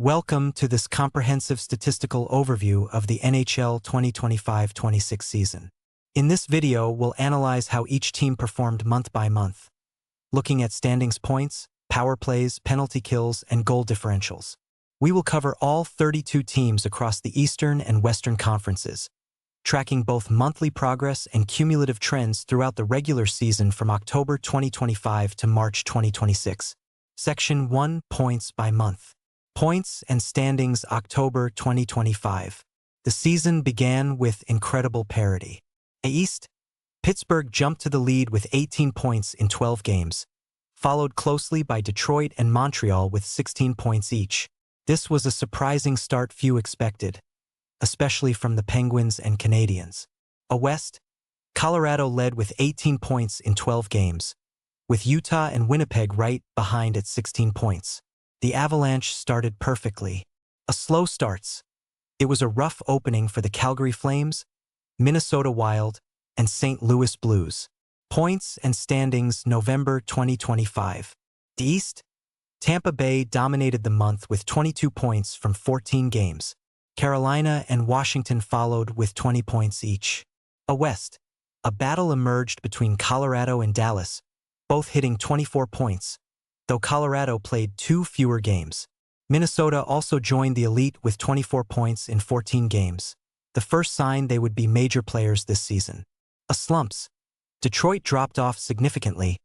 Welcome to this comprehensive statistical overview of the NHL 2025-26 season. In this video, we'll analyze how each team performed month by month, looking at standings points, power plays, penalty kills, and goal differentials. We will cover all 32 teams across the Eastern and Western conferences, tracking both monthly progress and cumulative trends throughout the regular season from October 2025 to March 2026. Section 1, Points by Month. Points and standings October 2025. The season began with incredible parity. East, Pittsburgh jumped to the lead with 18 points in 12 games, followed closely by Detroit and Montreal with 16 points each. This was a surprising start few expected, especially from the Penguins and Canadiens. West, Colorado led with 18 points in 12 games, with Utah and Winnipeg right behind at 16 points. The Avalanche started perfectly. A slow starts. It was a rough opening for the Calgary Flames, Minnesota Wild, and St. Louis Blues. Points and standings November 2025. The East, Tampa Bay dominated the month with 22 points from 14 games. Carolina and Washington followed with 20 points each. West, a battle emerged between Colorado and Dallas, both hitting 24 points, though Colorado played 2 fewer games. Minnesota also joined the elite with 24 points in 14 games, the first sign they would be major players this season. Slumps. Detroit dropped off significantly,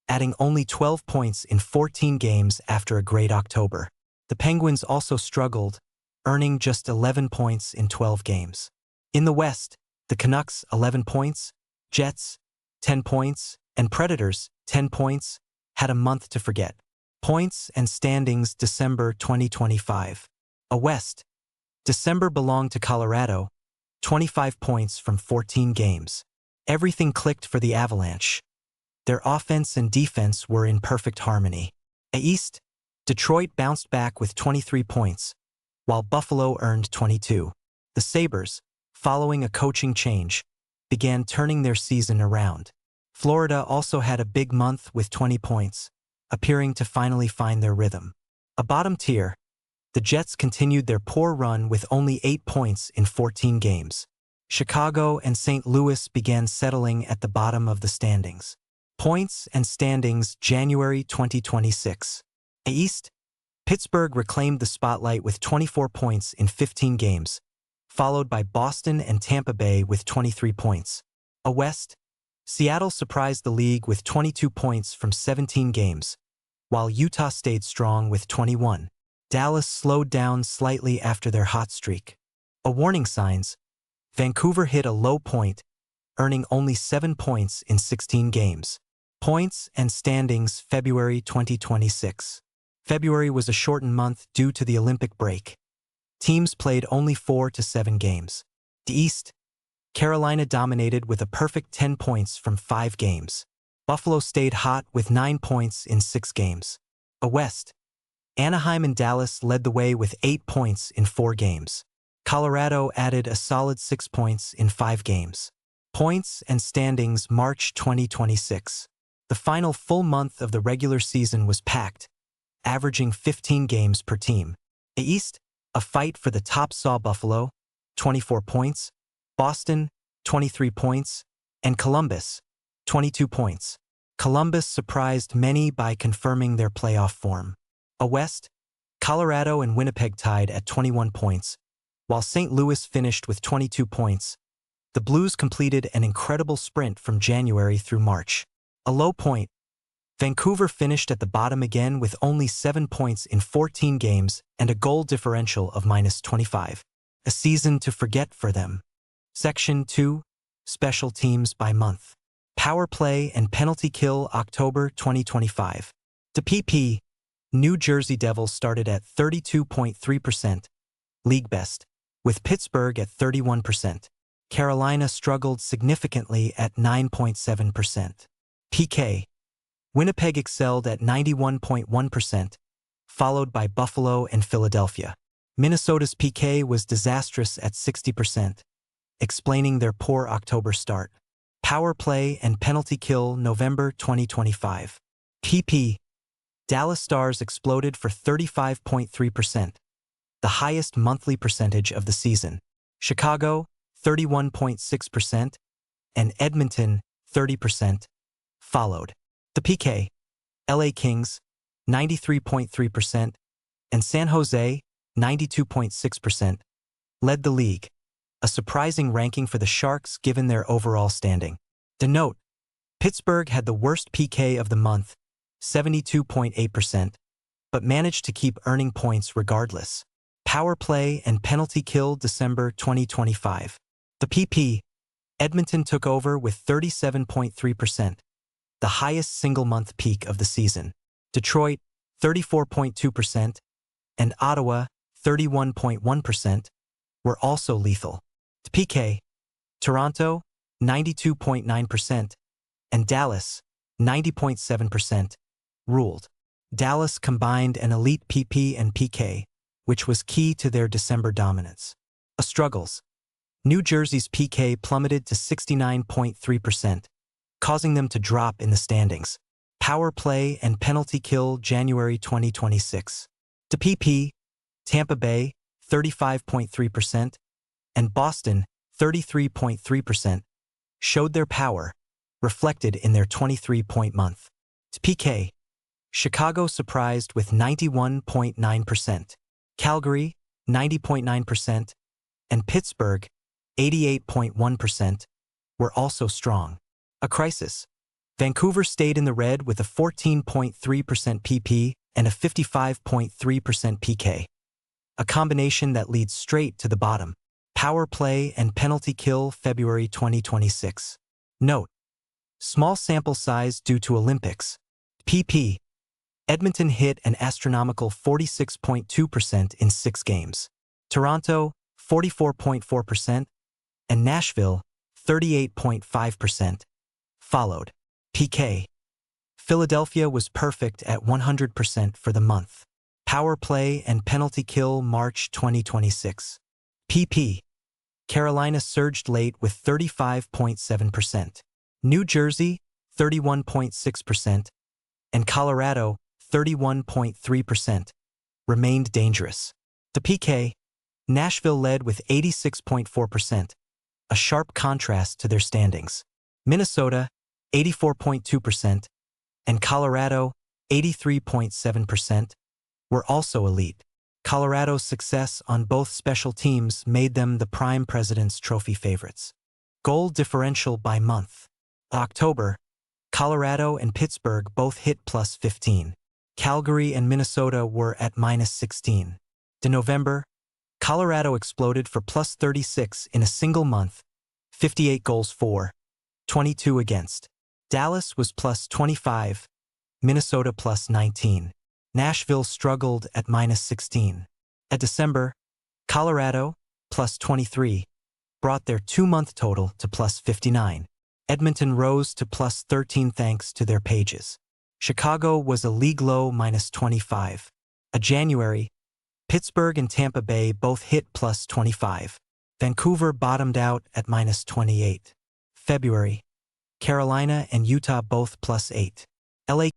adding only 12 points in 14 games after a great October. The Penguins also struggled, earning just 11 points in 12 games. In the West, the Canucks 11 points, Jets 10 points, and Predators 10 points, had a month to forget. Points and standings December 2025. West, December belonged to Colorado, 25 points from 14 games. Everything clicked for the Avalanche. Their offense and defense were in perfect harmony. East, Detroit bounced back with 23 points, while Buffalo earned 22. The Sabres, following a coaching change, began turning their season around. Florida also had a big month with 20 points, appearing to finally find their rhythm. A bottom tier, the Jets continued their poor run with only 8 points in 14 games. Chicago and St. Louis began settling at the bottom of the standings. Points and standings January 2026. East, Pittsburgh reclaimed the spotlight with 24 points in 15 games, followed by Boston and Tampa Bay with 23 points. West, Seattle surprised the league with 22 points from 17 games, while Utah stayed strong with 21. Dallas slowed down slightly after their hot streak. Warning signs. Vancouver hit a low point, earning only 7 points in 16 games. Points and standings February 2026. February was a shortened month due to the Olympic break. Teams played only 4 to 7 games. The East, Carolina dominated with a perfect 10 points from 5 games. Buffalo stayed hot with 9 points in 6 games. West, Anaheim and Dallas led the way with 8 points in 4 games. Colorado added a solid 6 points in 5 games. Points and standings March 2026. The final full month of the regular season was packed, averaging 15 games per team. The East, a fight for the top saw Buffalo, 24 points, Boston, 23 points, and Columbus, 22 points. Columbus surprised many by confirming their playoff form. West, Colorado and Winnipeg tied at 21 points, while St. Louis finished with 22 points. The Blues completed an incredible sprint from January through March. A low point. Vancouver finished at the bottom again with only 7 points in 14 games and a goal differential of -25. A season to forget for them. Section 2, Special Teams by Month. Power Play and Penalty Kill October 2025. The PP, New Jersey Devils started at 32.3%, league best, with Pittsburgh at 31%. Carolina struggled significantly at 9.7%. PK, Winnipeg excelled at 91.1%, followed by Buffalo and Philadelphia. Minnesota's PK was disastrous at 60%. Explaining their poor October start. Power Play and Penalty Kill November 2025. PP, Dallas Stars exploded for 35.3%, the highest monthly percentage of the season. Chicago, 31.6%, and Edmonton, 30%, followed. The PK, LA Kings, 93.3%, and San Jose, 92.6%, led the league, a surprising ranking for the Sharks given their overall standing. To note, Pittsburgh had the worst PK of the month, 72.8%, but managed to keep earning points regardless. Power play and penalty kill December 2025. The PP, Edmonton took over with 37.3%, the highest single-month peak of the season. Detroit, 34.2%, and Ottawa, 31.1%, were also lethal. The PK, Toronto, 92.9%, and Dallas, 90.7%, ruled. Dallas combined an elite PP and PK, which was key to their December dominance. Struggles. New Jersey's PK plummeted to 69.3%, causing them to drop in the standings. Power play and penalty kill January 2026. To PP, Tampa Bay, 35.3%, and Boston, 33.3%, showed their power, reflected in their 23-point month. To PK, Chicago surprised with 91.9%, Calgary, 90.9%, and Pittsburgh, 88.1%, were also strong. A crisis. Vancouver stayed in the red with a 14.3% PP and a 55.3% PK. A combination that leads straight to the bottom. Power play and penalty kill February 2026. Note: small sample size due to Olympics. PP. Edmonton hit an astronomical 46.2% in 6 games. Toronto, 44.4%, and Nashville, 38.5%, followed. PK. Philadelphia was perfect at 100% for the month. Power play and penalty kill March 2026. PP. Carolina surged late with 35.7%. New Jersey, 31.6%, and Colorado, 31.3%, remained dangerous. The PK, Nashville led with 86.4%, a sharp contrast to their standings. Minnesota, 84.2%, and Colorado, 83.7%, were also elite. Colorado's success on both special teams made them the prime President's Trophy favorites. Goal differential by month. October, Colorado and Pittsburgh both hit plus 15. Calgary and Minnesota were at minus 16. To November, Colorado exploded for plus 36 in a single month, 58 goals for, 22 against. Dallas was plus 25, Minnesota plus 19. Nashville struggled at minus 16. At December, Colorado, plus 23, brought their 2-month total to plus 59. Edmonton rose to plus 13 thanks to their pages. Chicago was a league low minus 25. A January, Pittsburgh and Tampa Bay both hit plus 25. Vancouver bottomed out at minus 28. February, Carolina and Utah both plus 8. LA